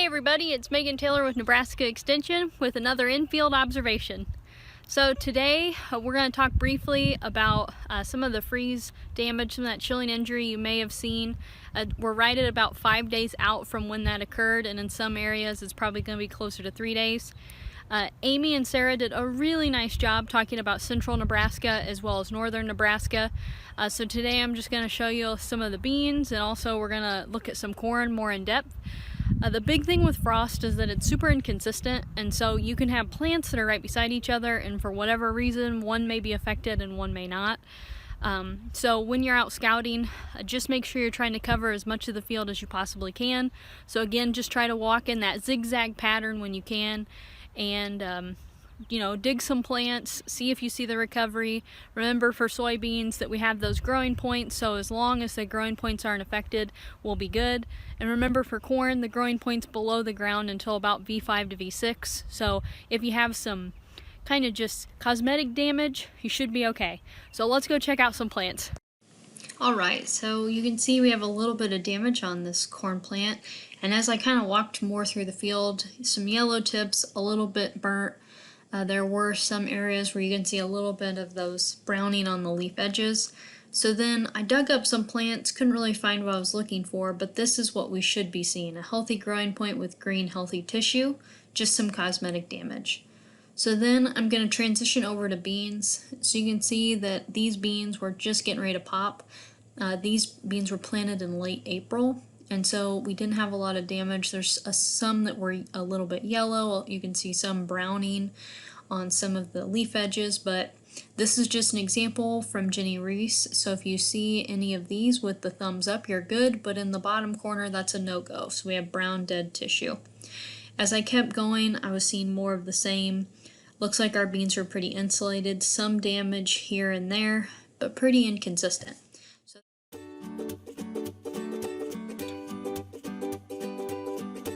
everybody, it's Megan Taylor with Nebraska Extension with another in-field observation. So today we're going to talk briefly about some of the freeze damage, some of that chilling injury you may have seen. We're right at about 5 days out from when that occurred, and in some areas it's probably going to be closer to 3 days. Amy and Sarah did a really nice job talking about central Nebraska as well as northern Nebraska. So today I'm just going to show you some of the beans, and also we're going to look at some corn more in depth. The big thing with frost is that it's super inconsistent, and so you can have plants that are right beside each other, and for whatever reason one may be affected and one may not. So when you're out scouting, just make sure you're trying to cover as much of the field as you possibly can. So again, just try to walk in that zigzag pattern when you can, and dig some plants, see if you see the recovery. Remember for soybeans that we have those growing points, so as long as the growing points aren't affected, we'll be good. And remember for corn, the growing points below the ground until about V5 to V6. So if you have some kind of just cosmetic damage, you should be okay. So let's go check out some plants. Alright, so you can see we have a little bit of damage on this corn plant, and as I kind of walked more through the field, some yellow tips, a little bit burnt. There were some areas where you can see a little bit of those browning on the leaf edges. So then I dug up some plants, couldn't really find what I was looking for, but this is what we should be seeing. A healthy growing point with green healthy tissue, just some cosmetic damage. So then I'm going to transition over to beans. So you can see that these beans were just getting ready to pop. These beans were planted in late April, and so we didn't have a lot of damage. There's some that were a little bit yellow. You can see some browning on some of the leaf edges, but this is just an example from Jenny Reese. So if you see any of these with the thumbs up, you're good, but in the bottom corner, that's a no-go. So we have brown dead tissue. As I kept going, I was seeing more of the same. Looks like our beans are pretty insulated, some damage here and there, but pretty inconsistent.